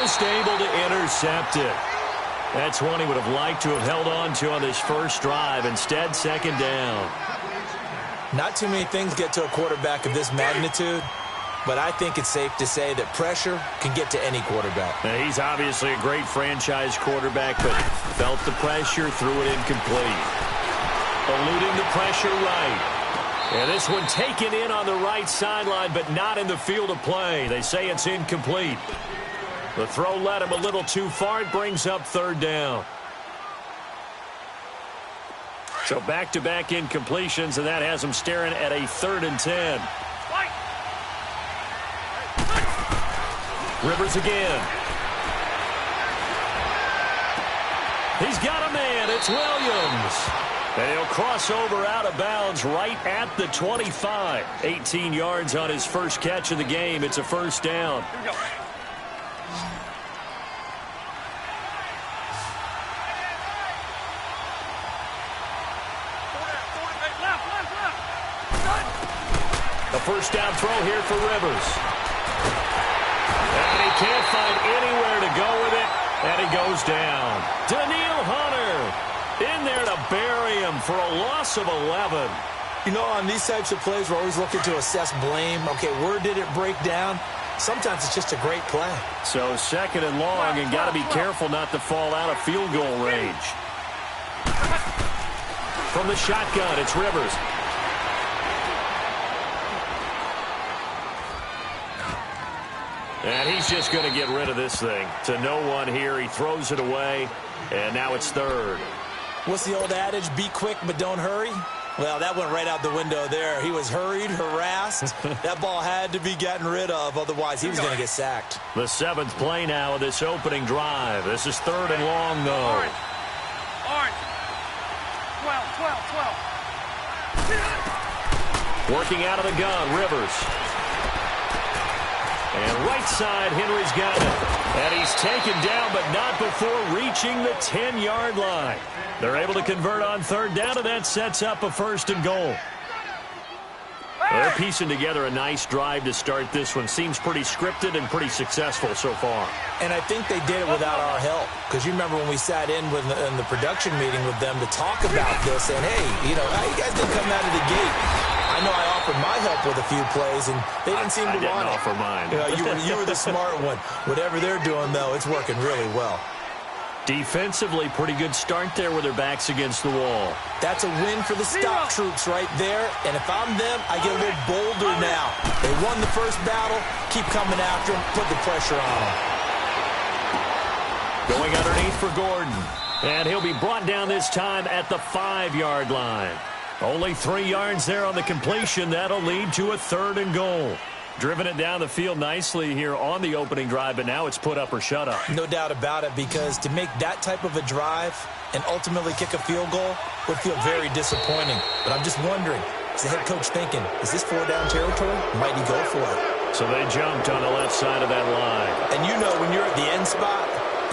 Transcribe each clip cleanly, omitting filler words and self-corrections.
Just able to intercept it. That's one he would have liked to have held on to on this first drive. Instead, second down. Not too many things get to a quarterback of this magnitude, but I think it's safe to say that pressure can get to any quarterback. Now, he's obviously a great franchise quarterback, but felt the pressure, threw it incomplete. Eluding the pressure right. And this one taken in on the right sideline, but not in the field of play. They say it's incomplete. The throw led him a little too far. It brings up third down. So back-to-back incompletions, and that has him staring at a 3rd and 10. Rivers again. He's got a man. It's Williams. And he'll cross over out of bounds right at the 25. 18 yards on his first catch of the game. It's a first down. Here we go. The first down throw here for Rivers. And he can't find anywhere to go with it. And he goes down. Daniil Hunter in there to bury him for a loss of 11. You know, on these types of plays, we're always looking to assess blame. Okay, where did it break down? Sometimes it's just a great play. So second and long, and got to be careful not to fall out of field goal range. From the shotgun, it's Rivers. And he's just going to get rid of this thing. To no one here. He throws it away, and now it's third. What's the old adage? Be quick, but don't hurry. Well, that went right out the window there. He was hurried, harassed. That ball had to be gotten rid of. Otherwise, he was going to get sacked. The 7th play now of this opening drive. This is 3rd and long, though. Orange. 12. Working out of the gun, Rivers. And right side, Henry's got it. And he's taken down, but not before reaching the 10-yard line. They're able to convert on 3rd down, and that sets up a 1st and goal. They're piecing together a nice drive to start this one. Seems pretty scripted and pretty successful so far. And I think they did it without our help. Because you remember when we sat in in the production meeting with them to talk about this, and hey, you know, you guys didn't come out of the gate. I know I offered my help with a few plays, and they didn't seem to want it. I didn't offer mine. You know, you were the smart one. Whatever they're doing, though, it's working really well. Defensively, pretty good start there with their backs against the wall. That's a win for the stock troops right there. And if I'm them, I get a little bolder now. They won the first battle. Keep coming after them. Put the pressure on them. Going underneath for Gordon. And he'll be brought down this time at the 5-yard line. Only 3 yards there on the completion. That'll lead to a 3rd and goal. Driven it down the field nicely here on the opening drive, but now it's put up or shut up. No doubt about it, because to make that type of a drive and ultimately kick a field goal would feel very disappointing. But I'm just wondering, is the head coach thinking, is this 4-down territory? Might he go for it? So they jumped on the left side of that line. And you know when you're at the end spot,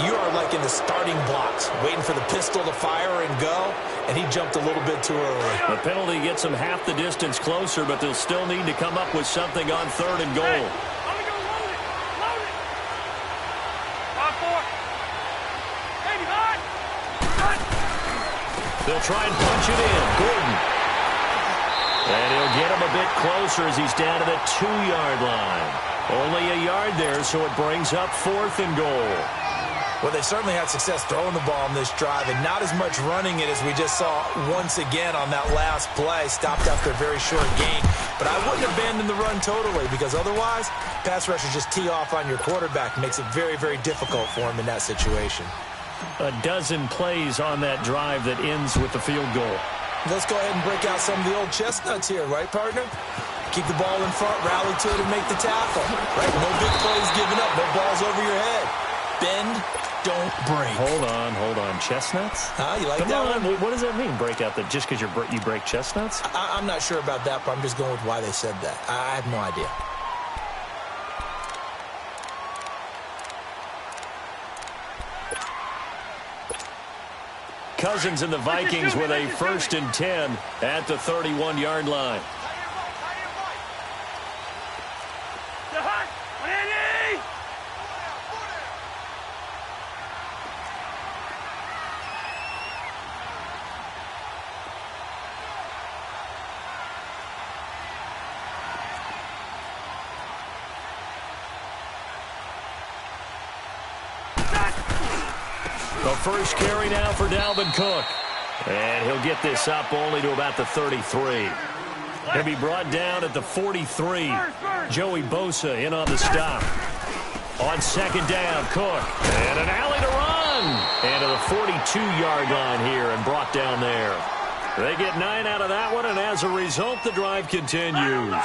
you are like in the starting blocks, waiting for the pistol to fire and go, and he jumped a little bit too early. The penalty gets them half the distance closer, but they'll still need to come up with something on 3rd and goal. Hey, I'm gonna go load it. Load it. 5-4. 85. They'll try and punch it in. Gordon. And he'll get him a bit closer as he's down to the 2-yard line. Only a yard there, so it brings up 4th and goal. Well, they certainly had success throwing the ball on this drive, and not as much running it as we just saw once again on that last play. Stopped after a very short gain. But I wouldn't abandon the run totally, because otherwise, pass rushers just tee off on your quarterback. Makes it very, very difficult for him in that situation. A dozen plays on that drive that ends with the field goal. Let's go ahead and break out some of the old chestnuts here, right, partner? Keep the ball in front, rally to it, and make the tackle. Right? No big plays given up, no balls over your head. Bend, don't break. Hold on. Chestnuts? You like Come that on. one? What does that mean, break out? Just because you break chestnuts? I'm not sure about that, but I'm just going with why they said that. I have no idea. Cousins and the Vikings with a 1st and 10 at the 31-yard line. The first carry now for Dalvin Cook. And he'll get this up only to about the 33. He'll be brought down at the 43. Joey Bosa in on the stop. On second down, Cook. And an alley to run. And to the 42-yard line here and brought down there. They get 9 out of that one, and as a result, the drive continues.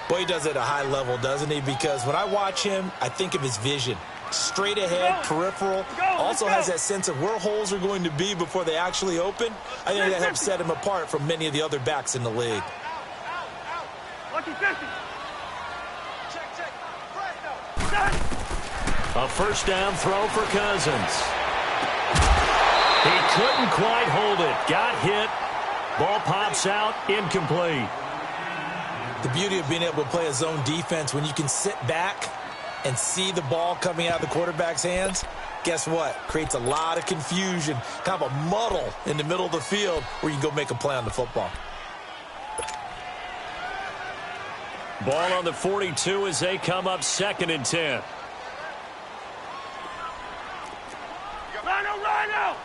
Boy, he does it at a high level, doesn't he? Because when I watch him, I think of his vision. Straight ahead, peripheral. Also has that sense of where holes are going to be before they actually open. I think that helps set him apart from many of the other backs in the league. A first down throw for Cousins. He couldn't quite hold it. Got hit. Ball pops out, incomplete. The beauty of being able to play a zone defense when you can sit back and see the ball coming out of the quarterback's hands, guess what? Creates a lot of confusion, kind of a muddle in the middle of the field where you can go make a play on the football. Ball on the 42 as they come up 2nd and 10. Rhino!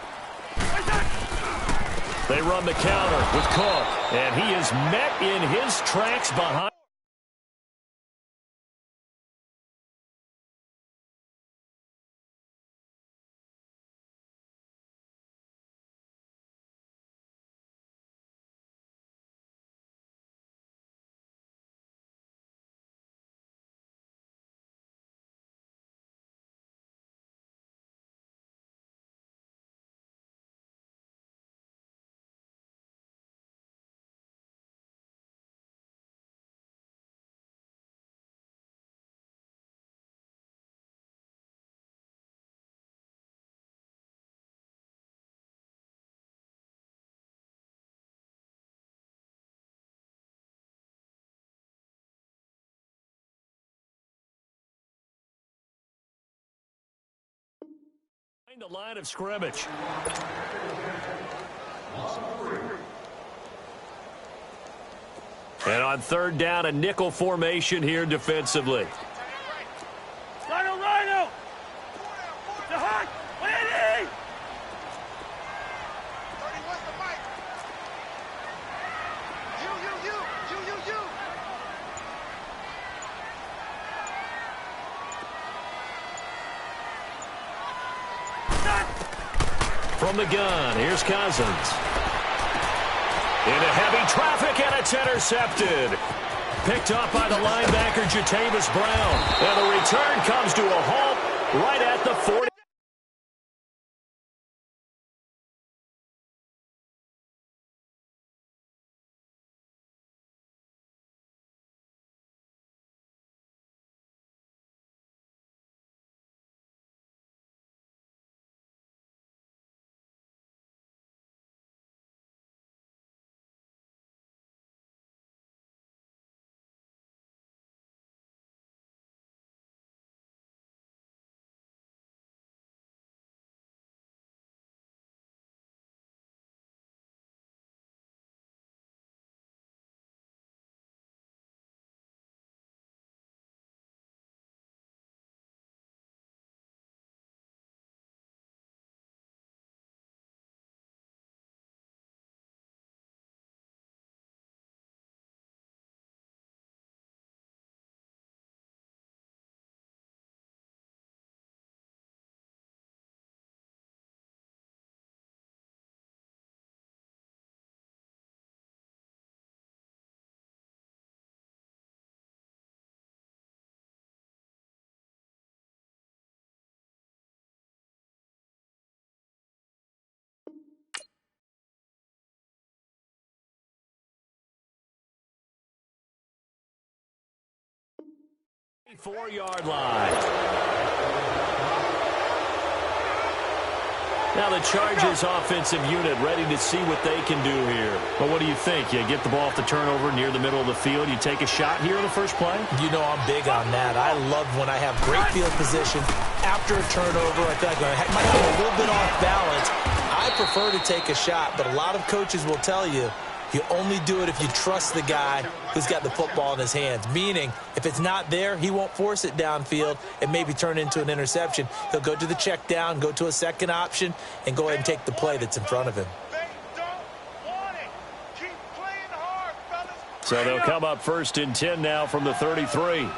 They run the counter with Cook, and he is met in his tracks behind. The line of scrimmage. And on 3rd down, a nickel formation here defensively. Rhino! The hot! Lady! You! From the gun, here's Cousins. Into heavy traffic, and it's intercepted. Picked up by the linebacker, Jatavis Brown. And the return comes to a halt right at the 40. Four-yard line. Now the Chargers offensive unit ready to see what they can do here. But what do you think? You get the ball off the turnover near the middle of the field. You take a shot here in the first play? You know I'm big on that. I love when I have great field position after a turnover. I feel like I might have a little bit off balance. I prefer to take a shot, but a lot of coaches will tell you You only do it if you trust the guy who's got the football in his hands, meaning if it's not there, he won't force it downfield and maybe turn it into an interception. He'll go to the check down, go to a second option, and go ahead and take the play that's in front of him. So they'll come up 1st and 10 now from the 33.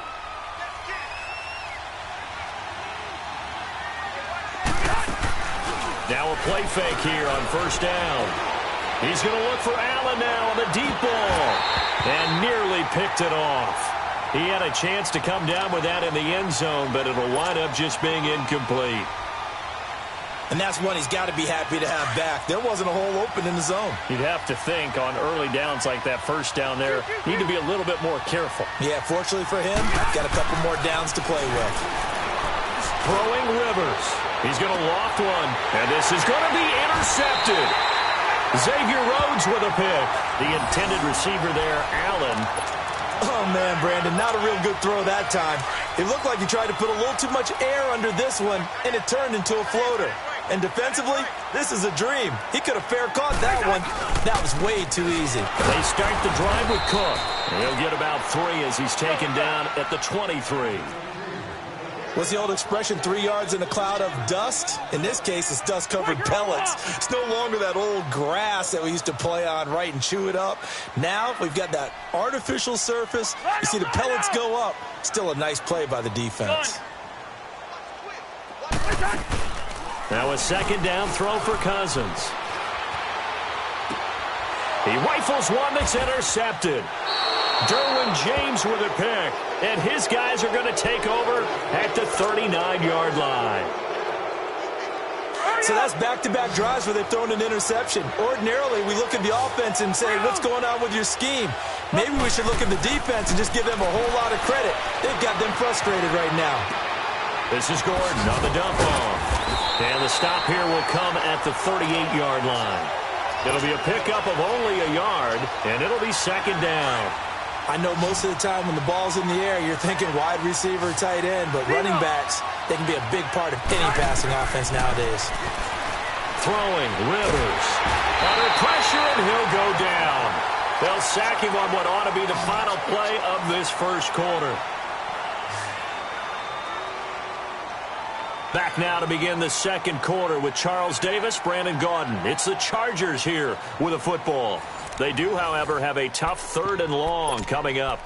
Now a play fake here on 1st down. He's going to look for Allen now on the deep ball. And nearly picked it off. He had a chance to come down with that in the end zone, but it'll wind up just being incomplete. And that's one he's got to be happy to have back. There wasn't a hole open in the zone. You'd have to think on early downs like that 1st down there, need to be a little bit more careful. Yeah, fortunately for him, got a couple more downs to play with. Throwing Rivers. He's going to loft one, and this is going to be intercepted. Xavier Rhodes with a pick. The intended receiver there, Allen. Oh, man, Brandon, not a real good throw that time. It looked like he tried to put a little too much air under this one, and it turned into a floater. And defensively, this is a dream. He could have fair caught that one. That was way too easy. They start the drive with Cook. He'll get about 3 as he's taken down at the 23. What's the old expression, 3 yards in a cloud of dust? In this case, it's dust-covered pellets. It's no longer that old grass that we used to play on, right, and chew it up. Now we've got that artificial surface. You see the pellets go up. Still a nice play by the defense. Now a 2nd down throw for Cousins. He rifles one that's intercepted. Derwin James with a pick, and his guys are going to take over at the 39-yard line. So that's back-to-back drives where they've thrown an interception. Ordinarily, we look at the offense and say, what's going on with your scheme? Maybe we should look at the defense and just give them a whole lot of credit. They've got them frustrated right now. This is Gordon on the dump off. And the stop here will come at the 38-yard line. It'll be a pickup of only a yard, and it'll be 2nd down. I know most of the time when the ball's in the air, you're thinking wide receiver, tight end, but running backs, they can be a big part of any passing offense nowadays. Throwing, Rivers. Under pressure, and he'll go down. They'll sack him on what ought to be the final play of this 1st quarter. Back now to begin the 2nd quarter with Charles Davis, Brandon Gaudin. It's the Chargers here with a football. They do, however, have a tough 3rd and long coming up.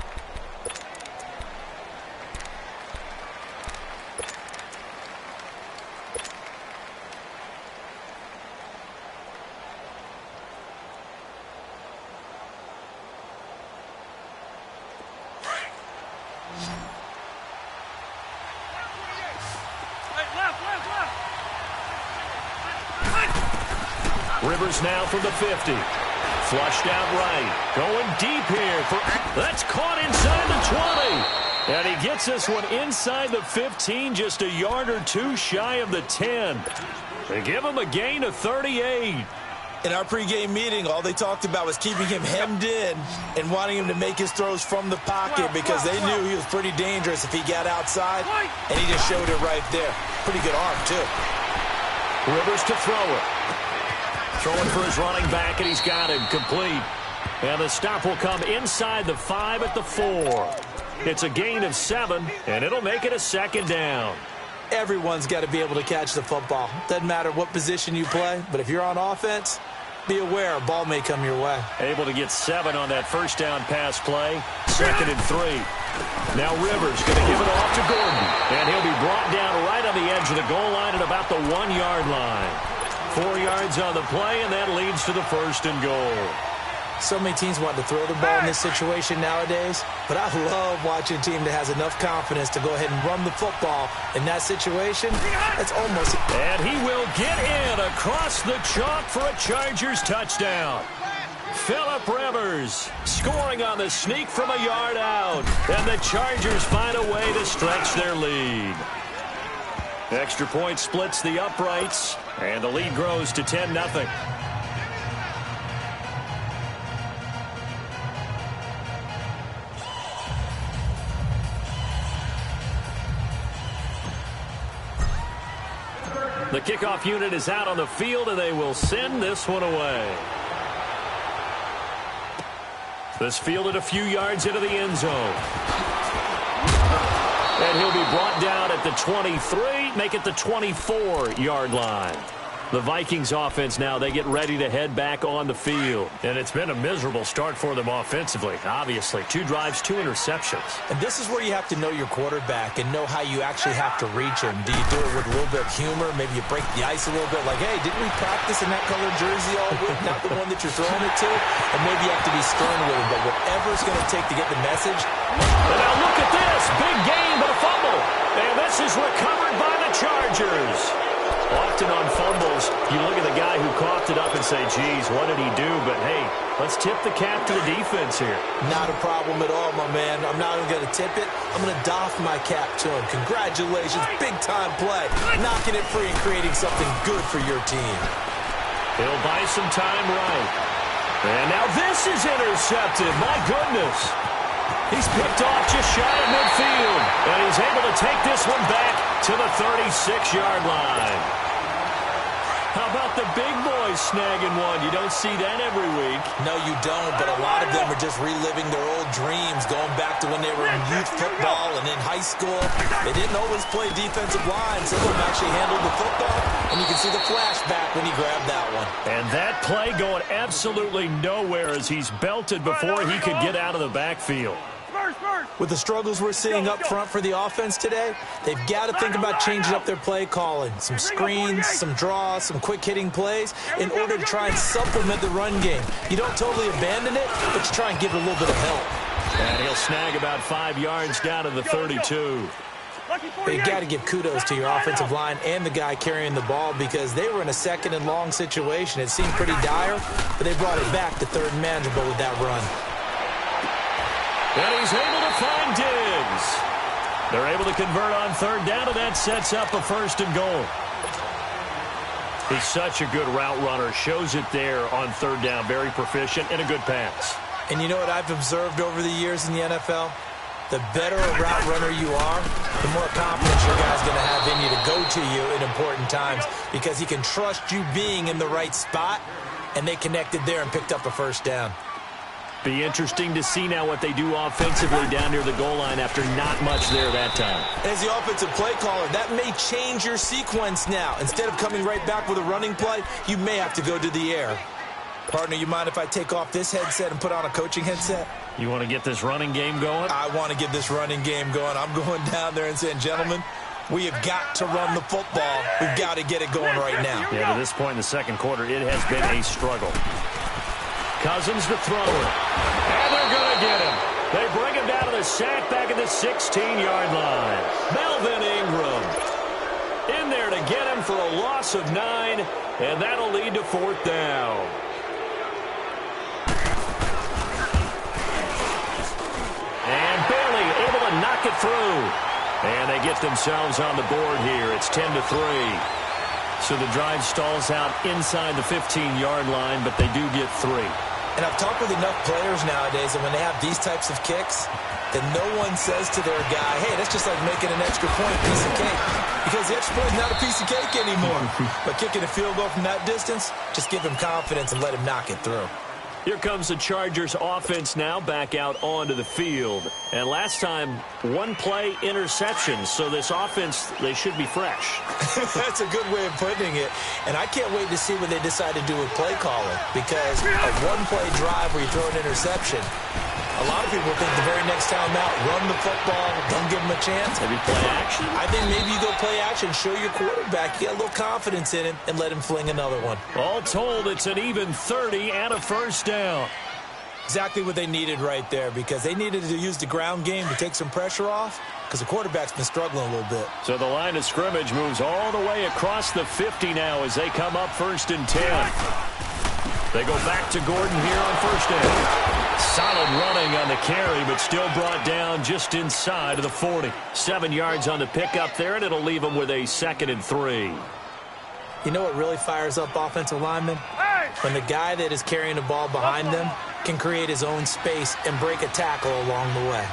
Rivers now from the 50. Flushed out right. Going deep here. That's caught inside the 20. And he gets this one inside the 15, just a yard or 2 shy of the 10. They give him a gain of 38. In our pregame meeting, all they talked about was keeping him hemmed in and wanting him to make his throws from the pocket because they knew he was pretty dangerous if he got outside, and he just showed it right there. Pretty good arm, too. Rivers to throw it. Throwing for his running back, and he's got him complete. And the stop will come inside the 5 at the 4. It's a gain of 7, and it'll make it a 2nd down. Everyone's got to be able to catch the football. Doesn't matter what position you play, but if you're on offense, be aware a ball may come your way. Able to get 7 on that 1st down pass play. 2nd and 3. Now Rivers going to give it off to Gordon, and he'll be brought down right on the edge of the goal line at about the 1-yard line. 4 yards on the play, and that leads to the 1st and goal. So many teams want to throw the ball in this situation nowadays, but I love watching a team that has enough confidence to go ahead and run the football in that situation. It's almost... And he will get in across the chalk for a Chargers touchdown. Phillip Rivers scoring on the sneak from a yard out, and the Chargers find a way to stretch their lead. Extra point splits the uprights, and the lead grows to 10-0. The kickoff unit is out on the field, and they will send this one away. This fielded a few yards into the end zone. And he'll be brought down at the 23, make it the 24-yard line. The Vikings offense now, they get ready to head back on the field. And it's been a miserable start for them offensively, obviously. 2 drives, 2 interceptions. And this is where you have to know your quarterback and know how you actually have to reach him. Do you do it with a little bit of humor? Maybe you break the ice a little bit. Like, hey, didn't we practice in that colored jersey all week? Not the one that you're throwing it to? And maybe you have to be stern with him. But whatever it's going to take to get the message. And now look at this. Big gain, but a fumble. And this is recovered by the Chargers. Often on fumbles, you look at the guy who coughed it up and say, geez, what did he do? But, hey, let's tip the cap to the defense here. Not a problem at all, my man. I'm not even going to tip it. I'm going to doff my cap to him. Congratulations. Big-time play. Knocking it free and creating something good for your team. He'll buy some time right. And now this is intercepted. My goodness. He's picked off just shy of midfield. And he's able to take this one back to the 36-yard line. How about the big boys snagging one? You don't see that every week. No, you don't, but a lot of them are just reliving their old dreams, going back to when they were in youth football and in high school. They didn't always play defensive line. Some of them actually handled the football, and you can see the flashback when he grabbed that one. And that play going absolutely nowhere as he's belted before he could get out of the backfield. With the struggles we're seeing up front for the offense today, they've got to think about changing up their play calling. Some screens, some draws, some quick-hitting plays in order to try and supplement the run game. You don't totally abandon it, but you try and give it a little bit of help. And he'll snag about 5 yards down to the 32. But you got to give kudos to your offensive line and the guy carrying the ball because they were in a second and long situation. It seemed pretty dire, but they brought it back to third and manageable with that run. And he's able to find Diggs. They're able to convert on third down, and that sets up a 1st and goal. He's such a good route runner. Shows it there on third down. Very proficient and a good pass. And you know what I've observed over the years in the NFL? The better a route runner you are, the more confidence your guy's going to have in you to go to you in important times because he can trust you being in the right spot, and they connected there and picked up a 1st down. Be interesting to see now what they do offensively down near the goal line after not much there that time. As the offensive play caller, that may change your sequence now. Instead of coming right back with a running play, you may have to go to the air. Partner, you mind if I take off this headset and put on a coaching headset? You want to get this running game going? I want to get this running game going. I'm going down there and saying, gentlemen, we have got to run the football. We've got to get it going right now. Yeah, to this point in the second quarter, it has been a struggle. Cousins the thrower. And they're going to get him. They bring him down to the sack back at the 16-yard line. Melvin Ingram in there to get him for a loss of 9, and that'll lead to 4th down. And barely able to knock it through. And they get themselves on the board here. It's 10-3. So the drive stalls out inside the 15-yard line, but they do get 3. And I've talked with enough players nowadays, and when they have these types of kicks, that no one says to their guy, hey, that's just like making an extra point, piece of cake. Because the extra point is not a piece of cake anymore. But kicking a field goal from that distance, just give him confidence and let him knock it through. Here comes the Chargers offense now back out onto the field. And last time, 1-play interception. So this offense, they should be fresh. That's a good way of putting it. And I can't wait to see what they decide to do with play calling. Because a 1-play drive where you throw an interception, a lot of people think the very next time out, run the football, don't give them a chance. Maybe play action. I think maybe you go play action, show your quarterback, get a little confidence in him, and let him fling another one. All told, it's an even 30 and a 1st down. Exactly what they needed right there because they needed to use the ground game to take some pressure off because the quarterback's been struggling a little bit. So the line of scrimmage moves all the way across the 50 now as they come up 1st and 10. They go back to Gordon here on 1st down. Solid running on the carry, but still brought down just inside of the 40. 7 yards on the pickup there, and it'll leave them with a 2nd and 3. You know what really fires up offensive linemen? When the guy that is carrying the ball behind them can create his own space and break a tackle along the way.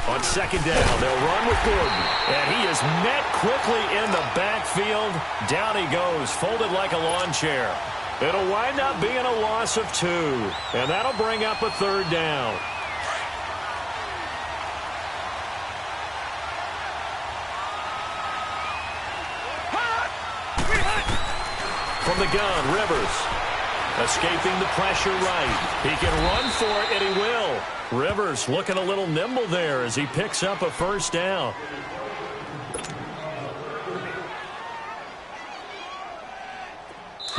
On 2nd down, they'll run with Gordon. And he is met quickly in the backfield. Down he goes, folded like a lawn chair. It'll wind up being a loss of 2, and that'll bring up a 3rd down. From the gun, Rivers. Escaping the pressure right. He can run for it, and he will. Rivers looking a little nimble there as he picks up a 1st down.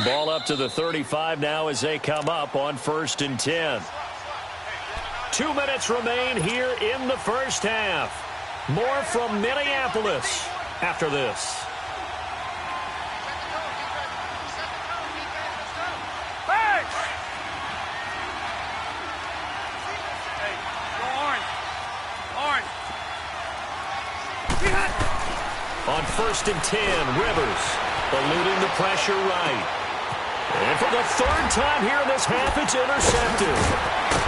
Ball up to the 35 now as they come up on 1st and 10. 2 minutes remain here in the first half. More from Minneapolis after this. On 1st and 10, Rivers eluding the pressure right. And for the 3rd time here in this half, it's intercepted.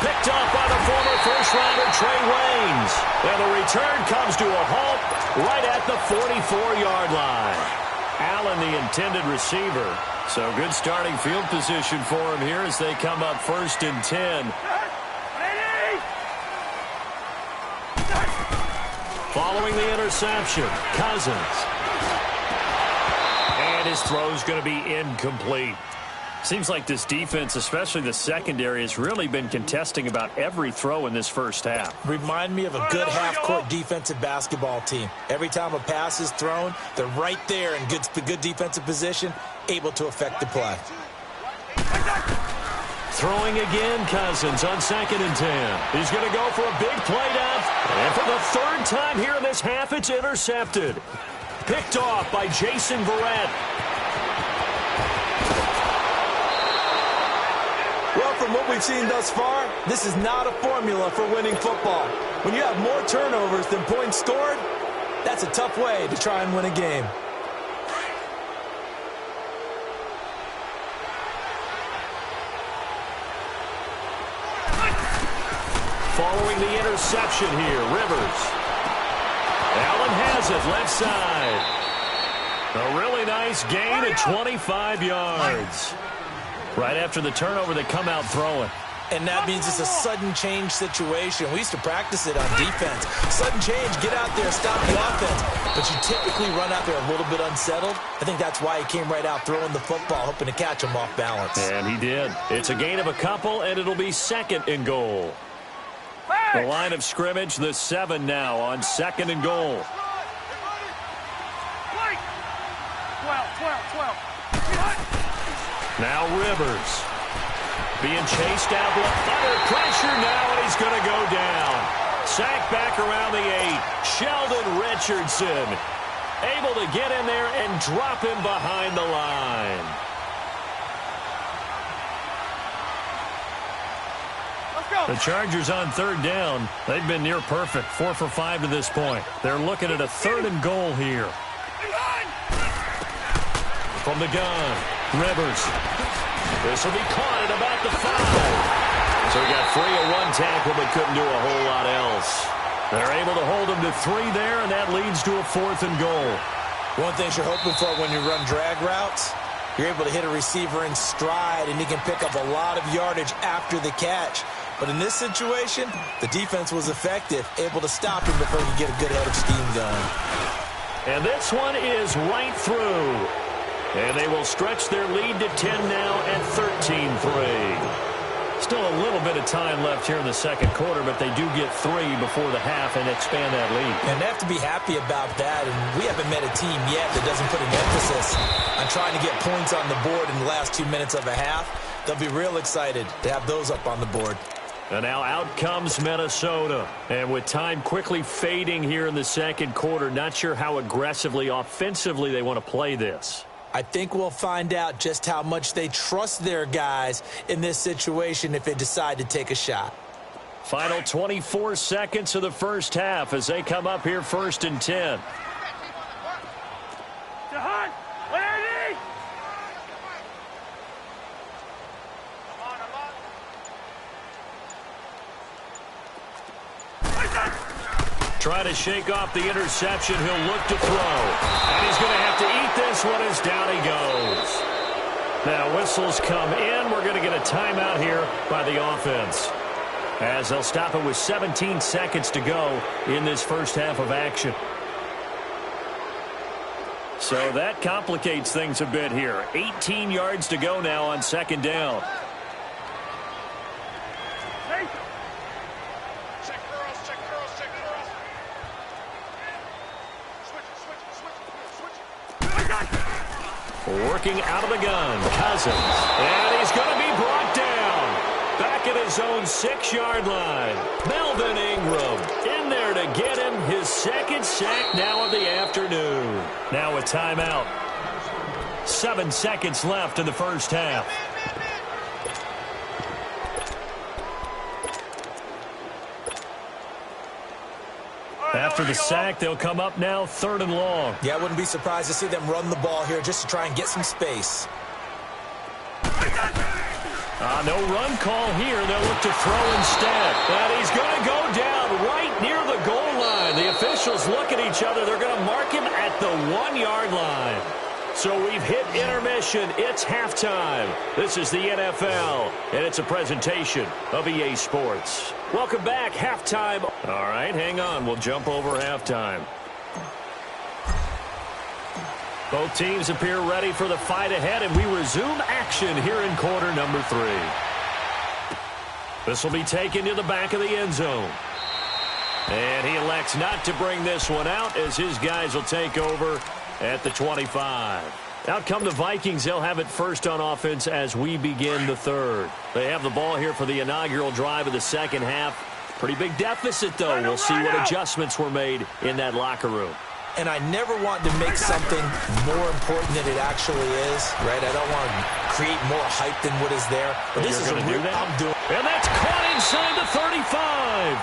Picked up by the former first-rounder Trey Waynes. And the return comes to a halt right at the 44-yard line. Allen, the intended receiver. So good starting field position for him here as they come up 1st and 10. Following the interception, Cousins. And his throw's going to be incomplete. Seems like this defense, especially the secondary, has really been contesting about every throw in this first half. Remind me of a good half-court defensive basketball team. Every time a pass is thrown, they're right there in good defensive position, able to affect the play. Throwing again, Cousins on 2nd and 10. He's going to go for a big play down. And for the 3rd time here in this half, it's intercepted. Picked off by Jason Verrett. Well, from what we've seen thus far, this is not a formula for winning football. When you have more turnovers than points scored, that's a tough way to try and win a game. Following the interception here, Rivers. Allen has it left side. A really nice gain at 25 yards. Right after the turnover, they come out throwing. And that means it's a sudden change situation. We used to practice it on defense. Sudden change, get out there, stop the offense. But you typically run out there a little bit unsettled. I think that's why he came right out throwing the football, hoping to catch him off balance. And he did. It's a gain of a couple, and it'll be 2nd and goal. The line of scrimmage, the 7 now on 2nd and goal. 12. Now Rivers being chased out under pressure now, and he's going to go down. Sacked back around the 8. Sheldon Richardson able to get in there and drop him behind the line. The Chargers on 3rd down. They've been near perfect, 4 for 5 to this point. They're looking at a 3rd and goal here. From the gun, Rivers. This will be caught at about the 5. So he got free of 1 tackle but couldn't do a whole lot else. They're able to hold him to 3 there, and that leads to a 4th and goal. One thing you're hoping for when you run drag routes, you're able to hit a receiver in stride, and he can pick up a lot of yardage after the catch. But in this situation, the defense was effective, able to stop him before he get a good head of steam going. And this one is right through. And they will stretch their lead to 10 now at 13-3. Still a little bit of time left here in the 2nd quarter, but they do get 3 before the half and expand that lead. And they have to be happy about that, and we haven't met a team yet that doesn't put an emphasis on trying to get points on the board in the last 2 minutes of a half. They'll be real excited to have those up on the board. And now out comes Minnesota. And with time quickly fading here in the 2nd quarter, not sure how aggressively, offensively they want to play this. I think we'll find out just how much they trust their guys in this situation if they decide to take a shot. Final 24 seconds of the first half as they come up here 1st and 10. Trying to shake off the interception. He'll look to throw. And he's going to have to eat this one as down he goes. Now whistles come in. We're going to get a timeout here by the offense, as they'll stop it with 17 seconds to go in this first half of action. So that complicates things a bit here. 18 yards to go now on second down. Working out of the gun, Cousins. And he's going to be brought down. Back at his own 6-yard line. Melvin Ingram in there to get him his second sack now of the afternoon. Now a timeout. 7 seconds left in the first half. After the sack, they'll come up now 3rd and long. Yeah, I wouldn't be surprised to see them run the ball here just to try and get some space. No run call here. They'll look to throw instead. And he's going to go down right near the goal line. The officials look at each other. They're going to mark him at the 1-yard line. So we've hit intermission. It's halftime. This is the NFL, and it's a presentation of EA Sports. Welcome back. Halftime. All right, hang on. We'll jump over halftime. Both teams appear ready for the fight ahead, and we resume action here in quarter number 3. This will be taken to the back of the end zone. And he elects not to bring this one out, as his guys will take over at the 25. Out come the Vikings. They'll have it first on offense as we begin the third. They have the ball here for the inaugural drive of the second half. Pretty big deficit, though. We'll see what adjustments were made in that locker room. And I never want to make something more important than it actually is, right? I don't want to create more hype than what is there. But this is a real, I'm doing. And that's caught inside the 35.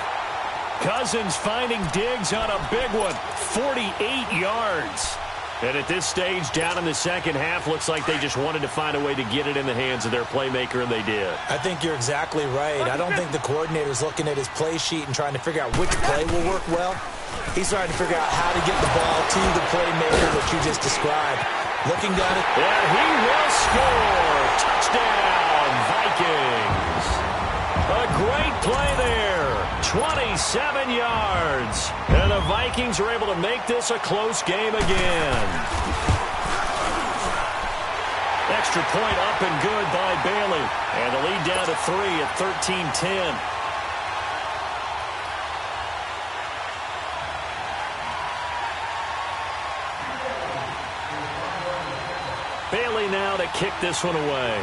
Cousins finding Diggs on a big one. 48 yards. And at this stage, down in the second half, looks like they just wanted to find a way to get it in the hands of their playmaker, and they did. I think you're exactly right. I don't think the coordinator's looking at his play sheet and trying to figure out which play will work well. He's trying to figure out how to get the ball to the playmaker that you just described. Looking down at... And he will score! Touchdown, Vikings! A great play there. 27 yards. And the Vikings are able to make this a close game again. Extra point up and good by Bailey. And the lead down to 3 at 13-10. Bailey now to kick this one away.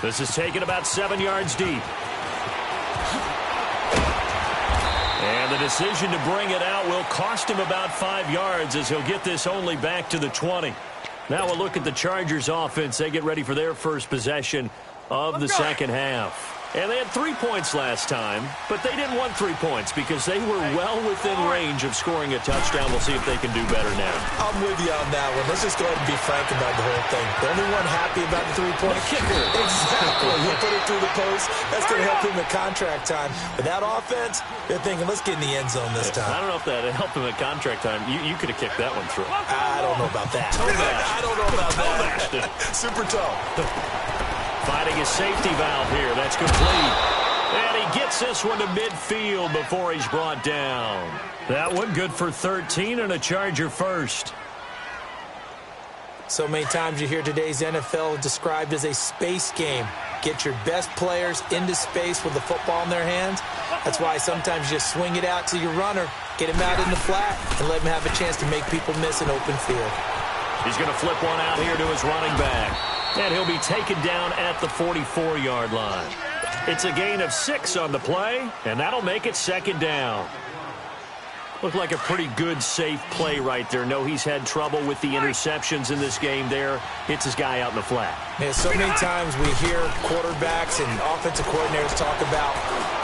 This is taken about 7 yards deep. And the decision to bring it out will cost him about 5 yards, as he'll get this only back to the 20. Now we'll look at the Chargers offense. They get ready for their first possession of the second half. And they had 3 points last time, but they didn't want 3 points because they were well within range of scoring a touchdown. We'll see if they can do better now. I'm with you on that one. Let's just go ahead and be frank about the whole thing. The only one happy about the 3-point kicker. Exactly. He put it through the post. That's going to help him at contract time. But that offense, they're thinking, let's get in the end zone this time. I don't know if that helped him at contract time. You could have kicked that one through. I don't know about that. I don't know about that. Super toe. Finding a safety valve here. That's complete. And he gets this one to midfield before he's brought down. That one good for 13 and a Charger first. So many times you hear today's NFL described as a space game. Get your best players into space with the football in their hands. That's why sometimes you just swing it out to your runner, get him out in the flat, and let him have a chance to make people miss an open field. He's going to flip one out here to his running back. And he'll be taken down at the 44-yard line. It's a gain of 6 on the play, and that'll make it second down. Looked like a pretty good, safe play right there. No, he's had trouble with the interceptions in this game there. Hits his guy out in the flat. Yeah, so many times we hear quarterbacks and offensive coordinators talk about,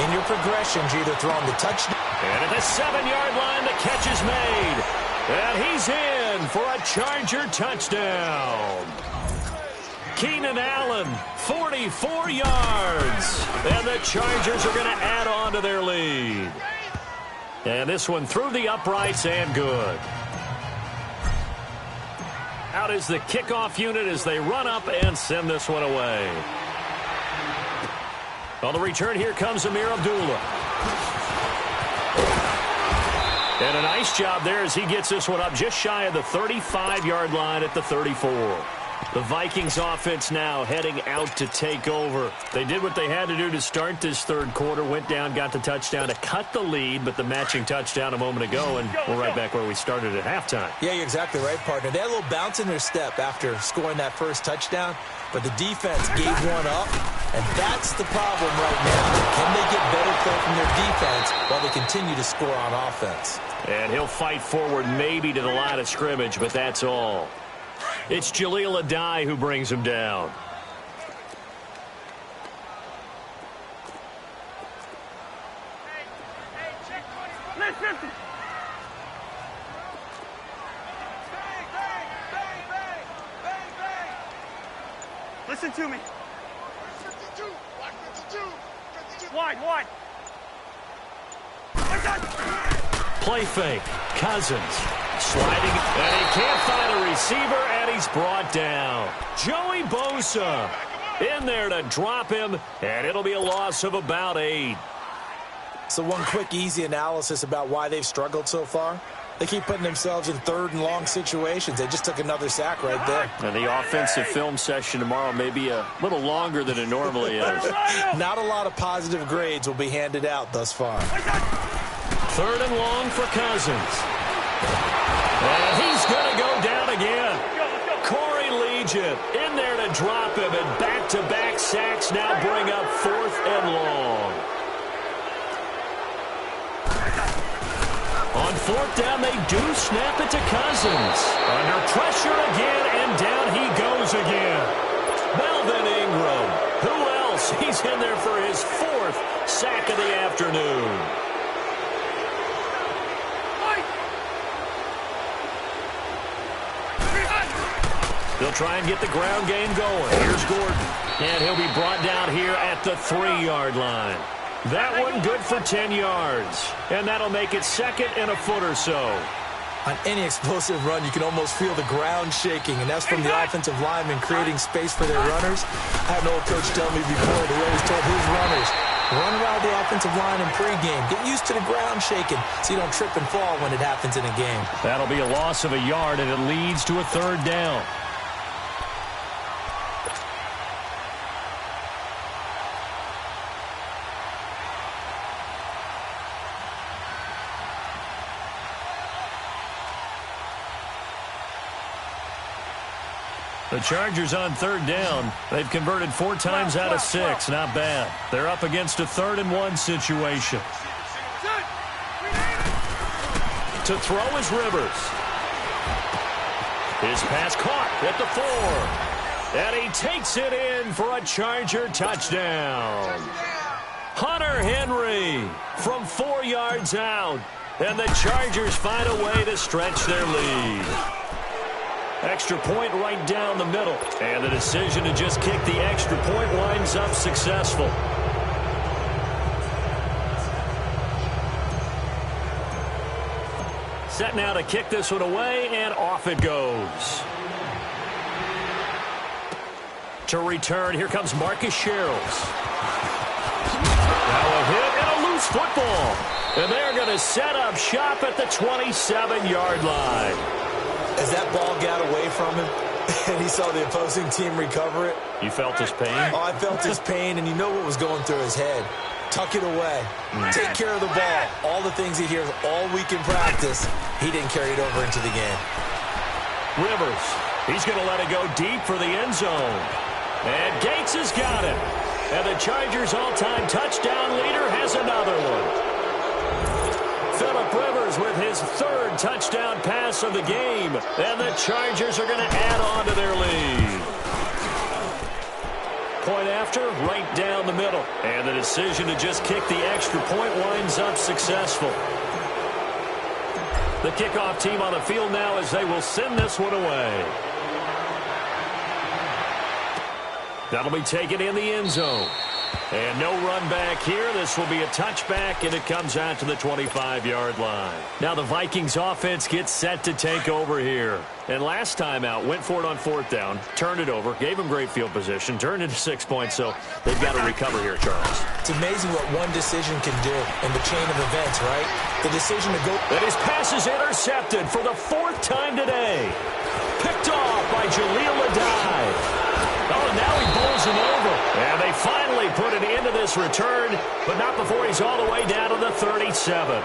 in your progressions, you're either throwing the touchdown. And at the 7-yard line, the catch is made. And he's in for a Charger touchdown. Keenan Allen, 44 yards. And the Chargers are going to add on to their lead. And this one through the uprights and good. Out is the kickoff unit as they run up and send this one away. On the return, here comes Amir Abdullah. And a nice job there as he gets this one up just shy of the 35-yard line at the 34. The Vikings offense now heading out to take over. They did what they had to do to start this third quarter, went down, got the touchdown to cut the lead, but the matching touchdown a moment ago, and we're right back where we started at halftime. Yeah, you're exactly right, partner. They had a little bounce in their step after scoring that first touchdown, but the defense gave one up, and that's the problem right now. Can they get better play from their defense while they continue to score on offense? And he'll fight forward maybe to the line of scrimmage, but that's all. It's Jaleel Adai who brings him down. Listen. Listen to me. 52. Black 52. Wide. Play fake. Cousins sliding, and he can't find a receiver, and he's brought down. Joey Bosa in there to drop him, and it'll be a loss of about 8. So one quick, easy analysis about why they've struggled so far. They keep putting themselves in third and long situations. They just took another sack right there. And the offensive film session tomorrow may be a little longer than it normally is. Not a lot of positive grades will be handed out thus far. Third and long for Cousins. And he's going to go down again. Corey Legion in there to drop him, and back-to-back sacks now bring up 4th and long. On 4th down, they do snap it to Cousins. Under pressure again, and down he goes again. Melvin Ingram. Who else? He's in there for his 4th sack of the afternoon. They'll try and get the ground game going. Here's Gordon. And he'll be brought down here at the 3-yard line. That one good for 10 yards. And that'll make it 2nd and a foot or so. On any explosive run, you can almost feel the ground shaking, and that's from the offensive linemen creating space for their runners. I had an old coach tell me before, he always told his runners, run around the offensive line in pregame. Get used to the ground shaking so you don't trip and fall when it happens in a game. That'll be a loss of a yard, and it leads to a 3rd down. The Chargers on 3rd down. They've converted 4 times out of 6. Not bad. They're up against a 3rd and 1 situation. To throw is Rivers. His pass caught at the 4. And he takes it in for a Charger touchdown. Hunter Henry from 4 yards out. And the Chargers find a way to stretch their lead. Extra point right down the middle. And the decision to just kick the extra point winds up successful. Set now to kick this one away, and off it goes. To return, here comes Marcus Sherrills. Now a hit and a loose football. And they're going to set up shop at the 27-yard line. As that ball got away from him and he saw the opposing team recover it. You felt his pain? Oh, I felt his pain, and you know what was going through his head. Tuck it away. Take care of the ball. All the things he hears all week in practice, he didn't carry it over into the game. Rivers, he's going to let it go deep for the end zone. And Gates has got it. And the Chargers' all-time touchdown leader has another one. Phillip Rivers with his 3rd touchdown pass of the game. And the Chargers are going to add on to their lead. Point after, right down the middle. And the decision to just kick the extra point winds up successful. The kickoff team on the field now as they will send this one away. That'll be taken in the end zone. And no run back here. This will be a touchback, and it comes out to the 25-yard line. Now the Vikings offense gets set to take over here. And last time out, went for it on 4th down, turned it over, gave them great field position, turned into 6 points, so they've got to recover here, Charles. It's amazing what one decision can do in the chain of events, right? The decision to go. And his pass is intercepted for the 4th time today. Picked off by Jaleel Adai. Oh, and now he bowls him over. And they finally put an end to this return, but not before he's all the way down to the 37.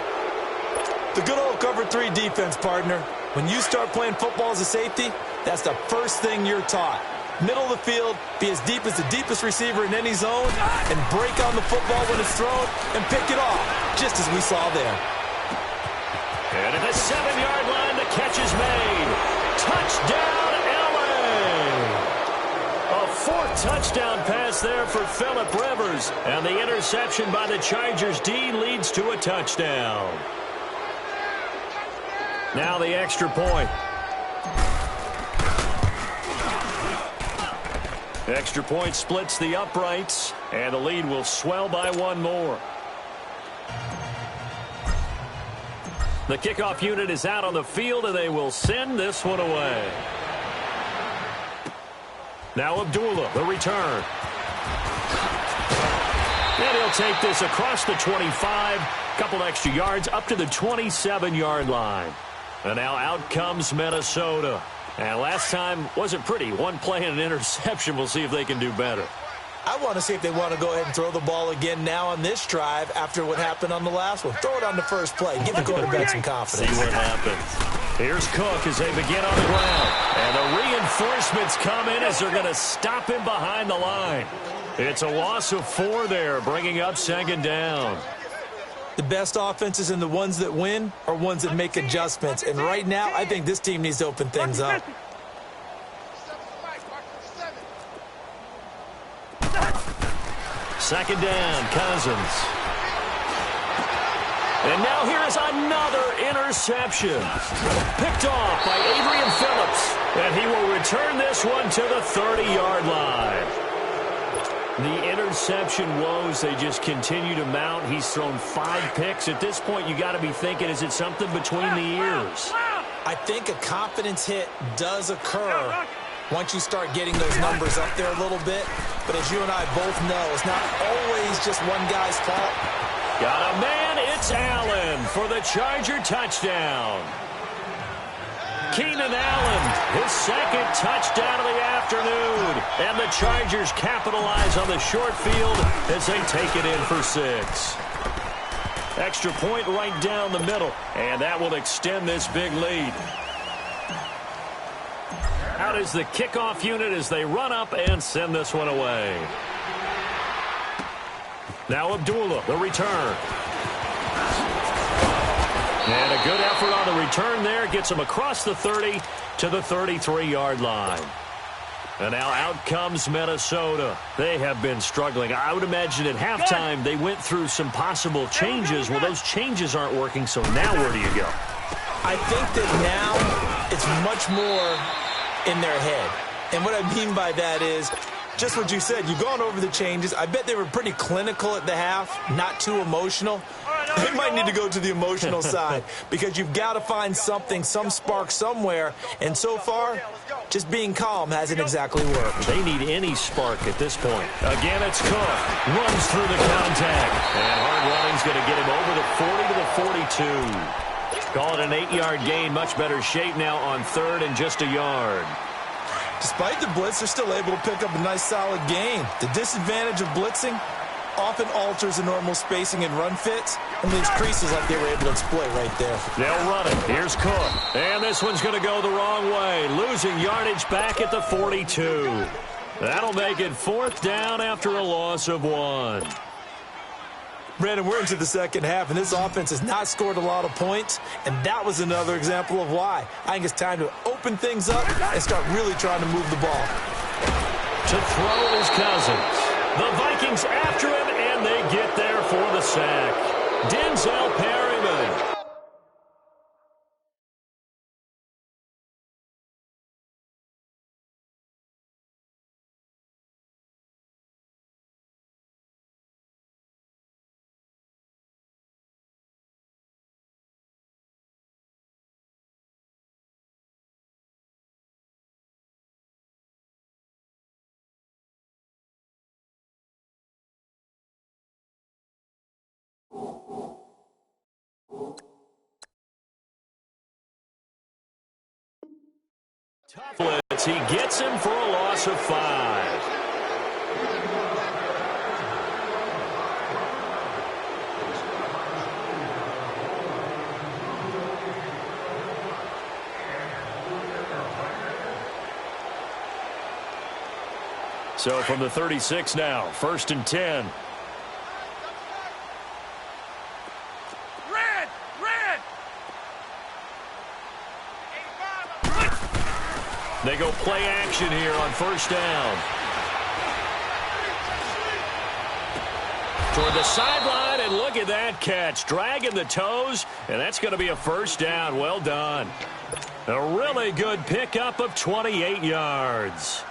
The good old cover 3 defense, partner. When you start playing football as a safety, that's the first thing you're taught. Middle of the field, be as deep as the deepest receiver in any zone, and break on the football when it's thrown, and pick it off, just as we saw there. And at the 7-yard line, the catch is made. Touchdown, LA! A 4th touchdown pass there for Phillip Rivers. And the interception by the Chargers D leads to a touchdown. Now the extra point. Extra point splits the uprights, and the lead will swell by 1 more. The kickoff unit is out on the field, and they will send this one away. Now Abdullah, the return. And he'll take this across the 25, couple extra yards up to the 27-yard line. And now out comes Minnesota. And last time wasn't pretty. One play and an interception. We'll see if they can do better. I want to see if they want to go ahead and throw the ball again now on this drive after what happened on the last one. Throw it on the first play. Give the quarterback some confidence. See what happens. Here's Cook as they begin on the ground. And the reinforcements come in as they're going to stop him behind the line. It's a loss of 4 there, bringing up 2nd down. The best offenses and the ones that win are ones that make adjustments. And right now, I think this team needs to open things up. Second down, Cousins. And now here is another interception. Picked off by Adrian Phillips. And he will return this one to the 30-yard line. The interception woes, they just continue to mount. He's thrown 5 picks. At this point, you got to be thinking, is it something between the ears? I think a confidence hit does occur once you start getting those numbers up there a little bit. But as you and I both know, it's not always just one guy's fault. Got a man, it's Allen for the Charger touchdown. Keenan Allen, his 2nd touchdown of the afternoon. And the Chargers capitalize on the short field as they take it in for 6. Extra point right down the middle, and that will extend this big lead. Out is the kickoff unit as they run up and send this one away. Now Abdullah, the return. And a good effort on the return there. Gets him across the 30 to the 33-yard line. And now out comes Minnesota. They have been struggling. I would imagine at halftime they went through some possible changes. Well, those changes aren't working, so now where do you go? I think that now it's much more in their head. And what I mean by that is just what you said. You've gone over the changes. I bet they were pretty clinical at the half, not too emotional. They might need to go to the emotional side because you've got to find something, some spark somewhere. And so far, just being calm hasn't exactly worked. They need any spark at this point. Again, it's Cook. Runs through the contact. And hard running's going to get him over the 40 to the 42. Call it an 8-yard gain. Much better shape now on 3rd and just a yard. Despite the blitz, they're still able to pick up a nice solid gain. The disadvantage of blitzing often alters the normal spacing and run fits and leaves creases like they were able to exploit right there. They'll run it. Here's Cook. And this one's going to go the wrong way. Losing yardage back at the 42. That'll make it 4th down after a loss of 1. Brandon, we're into the second half, and this offense has not scored a lot of points, and that was another example of why. I think it's time to open things up and start really trying to move the ball. To throw is Cousins. The Vikings after him, and they get there for the sack. Denzel Perryman. Blitz. He gets him for a loss of 5. So from the 36 now, 1st and 10. Red! Red! They go play action here on 1st down. Toward the sideline, and look at that catch. Dragging the toes, and that's going to be a 1st down. Well done. A really good pickup of 28 yards.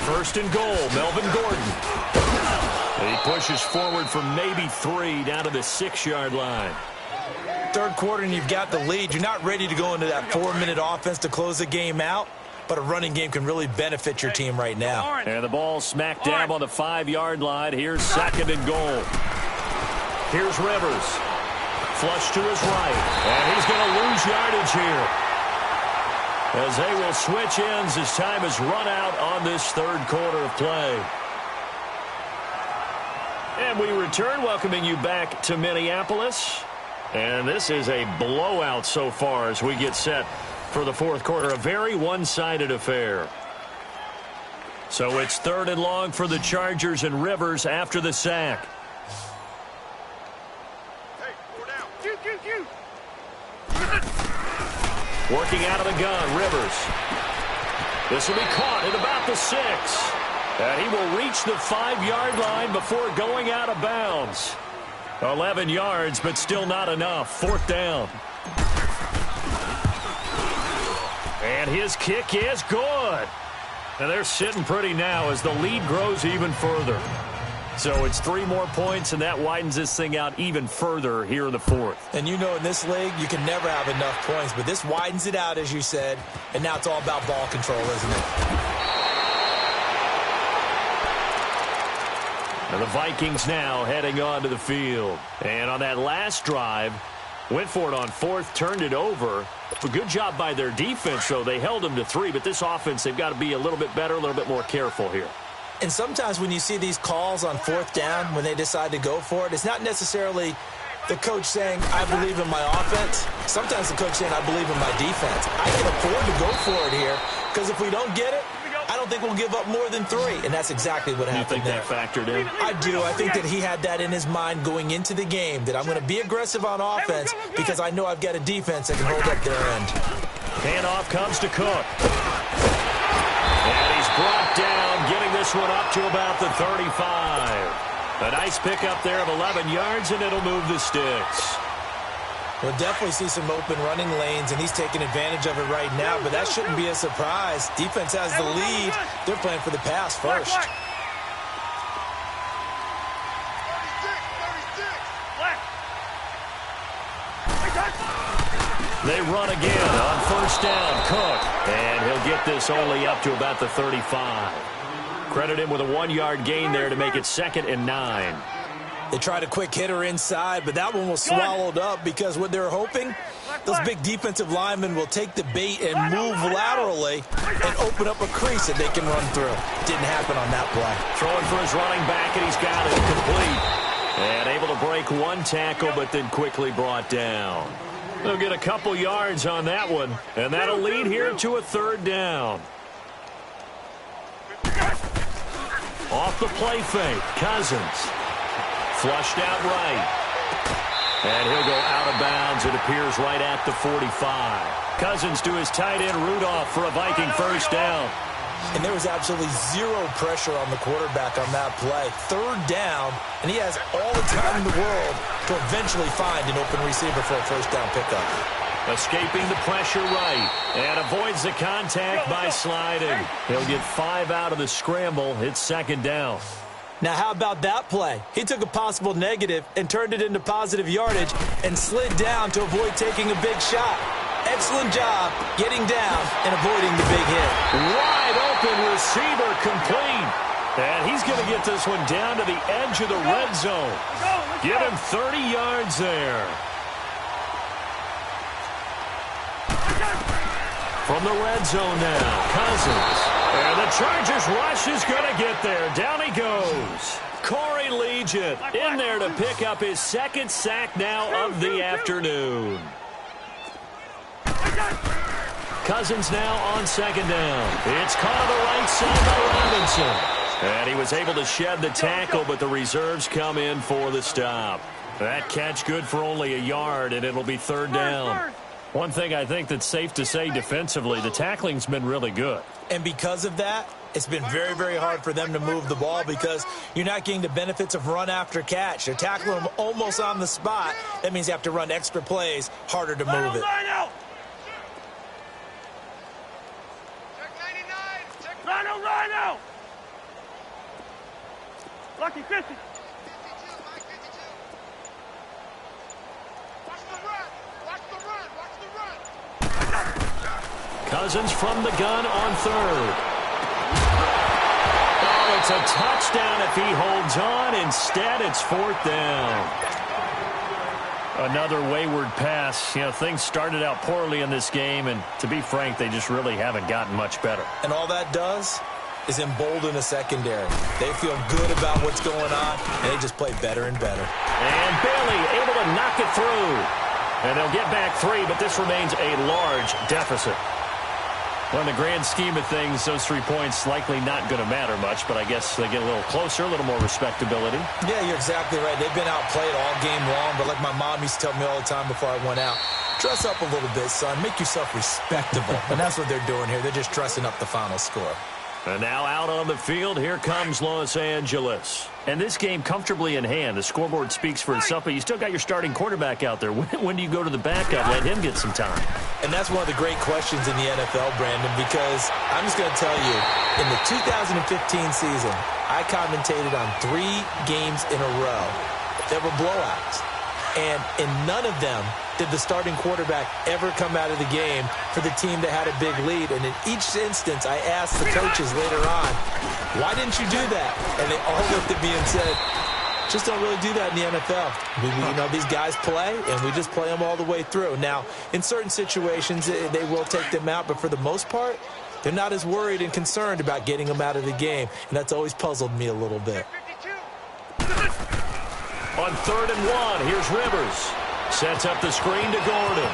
First and goal, Melvin Gordon. He pushes forward from maybe 3 down to the 6-yard line. Third quarter and you've got the lead. You're not ready to go into that 4-minute offense to close the game out, but a running game can really benefit your team right now. And the ball smack dab on the 5-yard line. Here's 2nd and goal. Here's Rivers. Flush to his right. And he's going to lose yardage here, as they will switch ends as time has run out on this 3rd quarter of play. And we return, welcoming you back to Minneapolis. And this is a blowout so far as we get set for the 4th quarter. A very one-sided affair. So it's 3rd and long for the Chargers, and Rivers after the sack. Hey, 4 down. Working out of the gun, Rivers. This will be caught at about the 6. And he will reach the 5-yard line before going out of bounds. 11 yards, but still not enough. 4th down. And his kick is good. And they're sitting pretty now as the lead grows even further. So it's 3 more points, and that widens this thing out even further here in the 4th. And you know in this league, you can never have enough points, but this widens it out, as you said, and now it's all about ball control, isn't it? And the Vikings now heading onto the field. And on that last drive, went for it on 4th, turned it over. A good job by their defense, though. They held them to 3, but this offense, they've got to be a little bit better, a little bit more careful here. And sometimes when you see these calls on 4th down, when they decide to go for it, it's not necessarily the coach saying, I believe in my offense. Sometimes the coach saying, I believe in my defense. I can afford to go for it here, because if we don't get it, I don't think we'll give up more than 3. And that's exactly what happened there. You think that factored in? I do. I think that he had that in his mind going into the game, that I'm going to be aggressive on offense because I know I've got a defense that can hold up their end. Handoff comes to Cook. And he's brought down, getting this one up to about the 35. A nice pickup there of 11 yards, and it'll move the sticks. We'll definitely see some open running lanes, and he's taking advantage of it right now, but that shouldn't be a surprise. Defense has the lead. They're playing for the pass first. 36. They run again on 1st down. Cook, and he'll get this only up to about the 35. Credit him with a 1-yard gain there to make it 2nd and 9. They tried a quick hitter inside, but that one was swallowed up because what they're hoping, those big defensive linemen will take the bait and move laterally and open up a crease that they can run through. Didn't happen on that play. Throwing for his running back, and he's got it complete. And able to break 1 tackle, but then quickly brought down. They'll get a couple yards on that one, and that'll lead here to a 3rd down. Off the play fake, Cousins. Flushed out right. And he'll go out of bounds. It appears right at the 45. Cousins to his tight end, Rudolph, for a Viking 1st down. And there was absolutely zero pressure on the quarterback on that play. 3rd down, and he has all the time in the world to eventually find an open receiver for a 1st down pickup. Escaping the pressure right, and avoids the contact by sliding. He'll get 5 out of the scramble. It's 2nd down. Now, how about that play? He took a possible negative and turned it into positive yardage and slid down to avoid taking a big shot. Excellent job getting down and avoiding the big hit. Wide open receiver complete. And he's going to get this one down to the edge of the red zone. Give him 30 yards there. From the red zone now, Cousins. And the Chargers rush is going to get there. Down he goes. Corey Legion in there to pick up his second sack now of the afternoon. Cousins now on second down. It's caught on the right side by Robinson. And he was able to shed the tackle, but the reserves come in for the stop. That catch good for only a yard, and it'll be third down. One thing I think that's safe to say defensively, the tackling's been really good. And because of that, it's been very, very hard for them to move the ball because you're not getting the benefits of run after catch. They're tackling them almost on the spot. That means you have to run extra plays, harder to move it. Rhino! Lucky 50. Cousins from the gun on third. Oh, it's a touchdown if he holds on. Instead, it's fourth down. Another wayward pass. You know, things started out poorly in this game, and to be frank, they just really haven't gotten much better. And all that does is embolden the secondary. They feel good about what's going on, and they just play better and better. And Bailey able to knock it through. And they'll get back 3, but this remains a large deficit. Well, in the grand scheme of things, those 3 points likely not going to matter much, but I guess they get a little closer, a little more respectability. Yeah, you're exactly right. They've been outplayed all game long, but like my mom used to tell me all the time before I went out, dress up a little bit, son. Make yourself respectable. And that's what they're doing here. They're just dressing up the final score. And now out on the field, here comes Los Angeles. And this game comfortably in hand. The scoreboard speaks for itself, but you still got your starting quarterback out there. When do you go to the backup? Let him get some time. And that's one of the great questions in the NFL, Brandon, because I'm just going to tell you, in the 2015 season, I commentated on 3 games in a row that were blowouts. And in none of them did the starting quarterback ever come out of the game for the team that had a big lead. And in each instance, I asked the coaches later on, why didn't you do that? And they all looked at me and said, just don't really do that in the NFL. You know, these guys play, and we just play them all the way through. Now, in certain situations, they will take them out, but for the most part, they're not as worried and concerned about getting them out of the game. And that's always puzzled me a little bit. On 3rd and 1, here's Rivers. Sets up the screen to Gordon.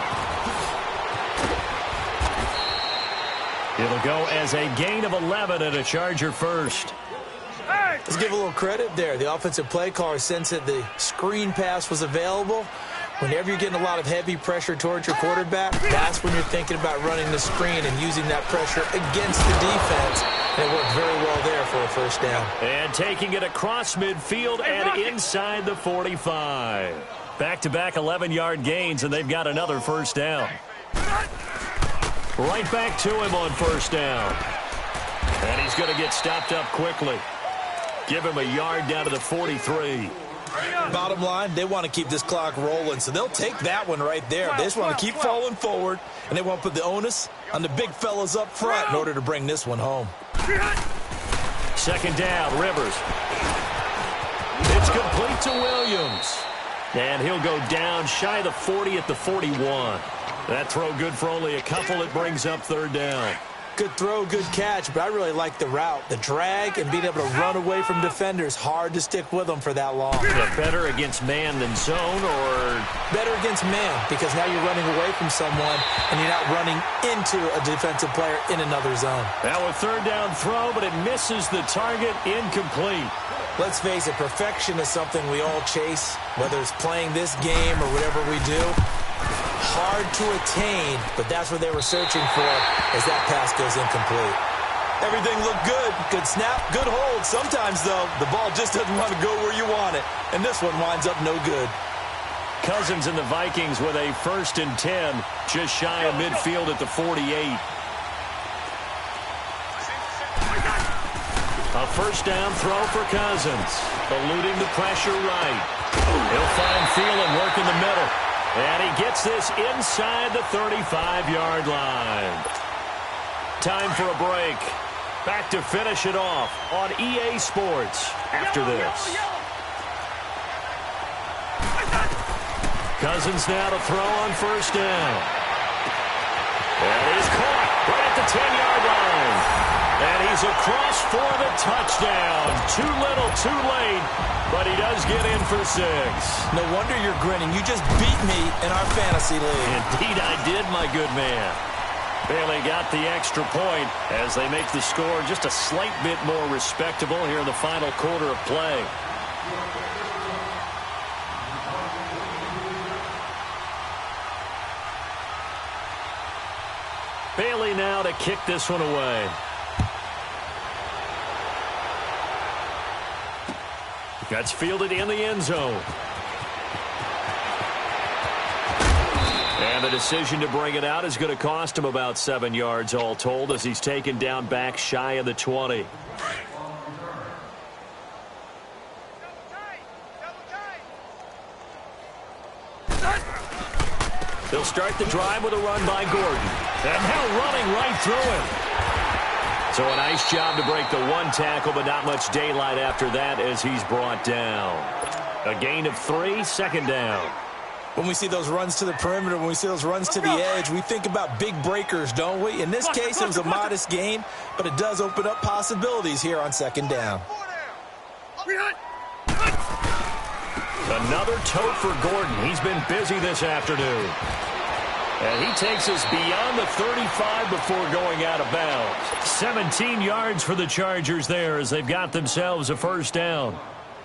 It'll go as a gain of 11 and a Charger first. Let's give a little credit there. The offensive play caller sensed that the screen pass was available. Whenever you're getting a lot of heavy pressure towards your quarterback, that's when you're thinking about running the screen and using that pressure against the defense. And it worked very well there for a first down. And taking it across midfield and inside the 45. Back-to-back 11-yard gains, and they've got another first down. Right back to him on first down. And he's going to get stopped up quickly. Give him a yard down to the 43. Bottom line, they want to keep this clock rolling, so they'll take that one right there. They just want to keep falling forward, and they want to put the onus on the big fellas up front in order to bring this one home. Second down, Rivers. It's complete to Williams. And he'll go down shy of the 40 at the 41. That throw good for only a couple. It brings up third down. Good throw, good catch, but I really like the route. The drag and being able to run away from defenders, hard to stick with them for that long. Yeah, better against man than zone, or? Better against man, because now you're running away from someone and you're not running into a defensive player in another zone. Now a third down throw, but it misses the target, incomplete. Let's face it, perfection is something we all chase, whether it's playing this game or whatever we do. Hard to attain, but that's what they were searching for as that pass goes incomplete. Everything looked good. Good snap, good hold. Sometimes, though, the ball just doesn't want to go where you want it, and this one winds up no good. Cousins and the Vikings with a 1st and 10, just shy of midfield at the 48. A A first down throw for Cousins. Eluding the pressure right. He'll find Thielen working the middle. And he gets this inside the 35-yard line. Time for a break. Back to finish it off on EA Sports after this. Cousins now to throw on first down. And he's caught right at the 10-yard line. And he's across for the touchdown. Too little, too late, but he does get in for 6. No wonder you're grinning. You just beat me in our fantasy league. Indeed I did, my good man. Bailey got the extra point as they make the score just a slight bit more respectable here in the final quarter of play. Bailey now to kick this one away. That's fielded in the end zone. And the decision to bring it out is going to cost him about 7 yards all told as he's taken down back shy of the 20. They'll start the drive with a run by Gordon. And now running right through him. So a nice job to break the one tackle, but not much daylight after that as he's brought down. A gain of 3, second down. When we see those runs to the perimeter, when we see those runs to the edge, we think about big breakers, don't we? In this case, it was a modest gain, but it does open up possibilities here on second down. Another tote for Gordon. He's been busy this afternoon. And he takes us beyond the 35 before going out of bounds. 17 yards for the Chargers there as they've got themselves a first down.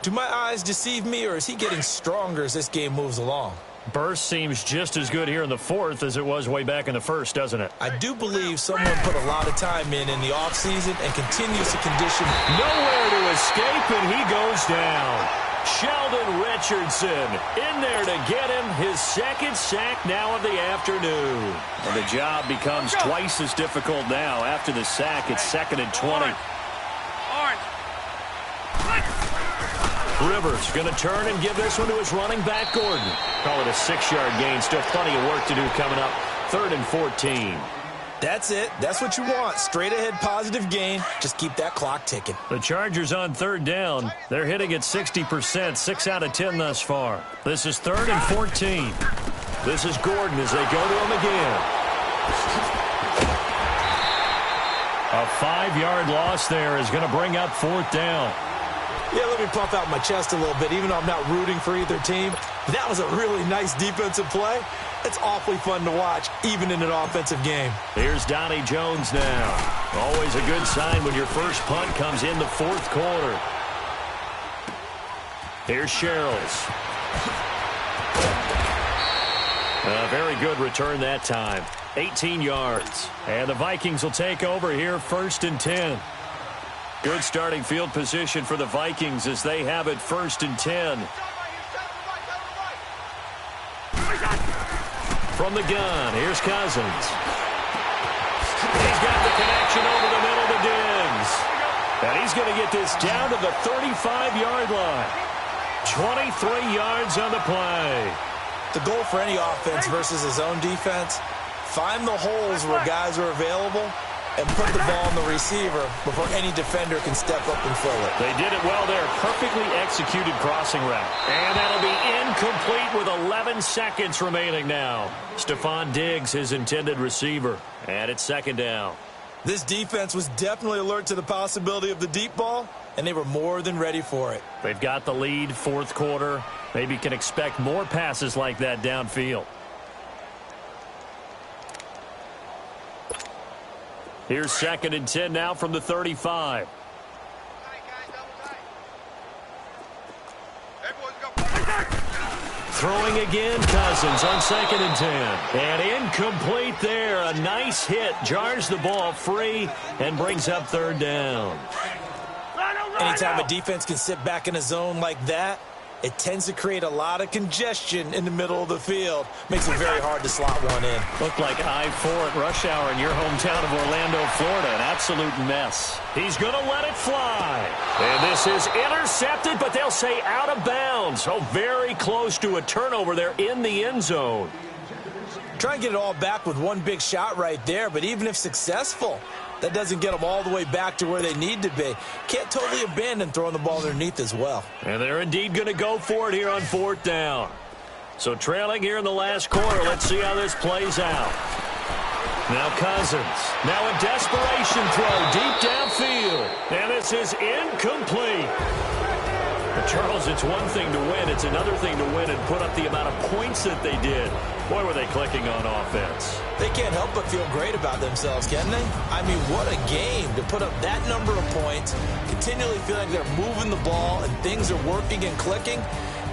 Do my eyes deceive me, or is he getting stronger as this game moves along? Burst seems just as good here in the fourth as it was way back in the first, doesn't it? I do believe someone put a lot of time in the offseason and continues to condition. Nowhere to escape, and he goes down. Sheldon Richardson in there to get him his second sack now of the afternoon. And the job becomes twice as difficult now. After the sack, it's 2nd and 20. Rivers going to turn and give this one to his running back, Gordon. Call it a 6-yard gain. Still plenty of work to do coming up. 3rd and 14. That's it. That's what you want. Straight ahead positive gain. Just keep that clock ticking. The Chargers on 3rd down. They're hitting at 60%, 6 out of 10 thus far. This is 3rd and 14. This is Gordon as they go to him again. A 5-yard loss there is going to bring up 4th down. Yeah, let me puff out my chest a little bit, even though I'm not rooting for either team. That was a really nice defensive play. It's awfully fun to watch, even in an offensive game. Here's Donnie Jones now. Always a good sign when your first punt comes in the 4th quarter. Here's Sherrills. A very good return that time. 18 yards. And the Vikings will take over here 1st and 10. Good starting field position for the Vikings as they have it 1st and 10. From the gun, here's Cousins. He's got the connection over the middle to Diggs. And he's going to get this down to the 35-yard line. 23 yards on the play. The goal for any offense versus his own defense, find the holes where guys are available and put the ball on the receiver before any defender can step up and fill it. They did it well there. Perfectly executed crossing route. And that'll be incomplete with 11 seconds remaining now. Stephon Diggs, his intended receiver. And it's 2nd down. This defense was definitely alert to the possibility of the deep ball, and they were more than ready for it. They've got the lead, 4th quarter. Maybe can expect more passes like that downfield. Here's 2nd and 10 now from the 35. Throwing again, Cousins on 2nd and 10. And incomplete there. A nice hit. Jars the ball free and brings up 3rd down. Anytime a defense can sit back in a zone like that, it tends to create a lot of congestion in the middle of the field. Makes it very hard to slot one in. Looked like I-4 at rush hour in your hometown of Orlando, Florida. An absolute mess. He's going to let it fly. And this is intercepted, but they'll say out of bounds. Oh, very close to a turnover there in the end zone. Try and get it all back with one big shot right there, but even if successful, that doesn't get them all the way back to where they need to be. Can't totally abandon throwing the ball underneath as well. And they're indeed going to go for it here on 4th down. So trailing here in the last quarter. Let's see how this plays out. Now Cousins. Now a desperation throw deep downfield. And this is incomplete. But Charles, it's one thing to win. It's another thing to win and put up the amount of points that they did. Boy, were they clicking on offense. They can't help but feel great about themselves, can they? I mean, what a game to put up that number of points, continually feeling like they're moving the ball and things are working and clicking.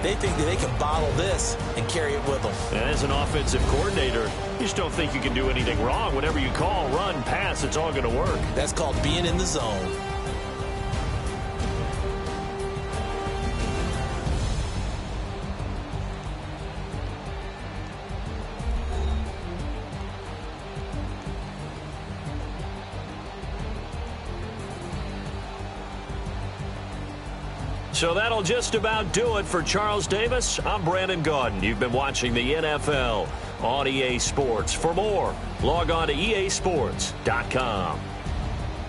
They think that they can bottle this and carry it with them. And as an offensive coordinator, you just don't think you can do anything wrong. Whatever you call, run, pass, it's all going to work. That's called being in the zone. So that'll just about do it for Charles Davis. I'm Brandon Gaudin. You've been watching the NFL on EA Sports. For more, log on to easports.com.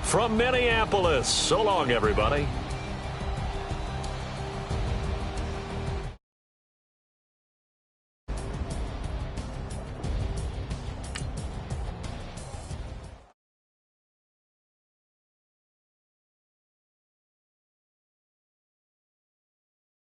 From Minneapolis, so long, everybody.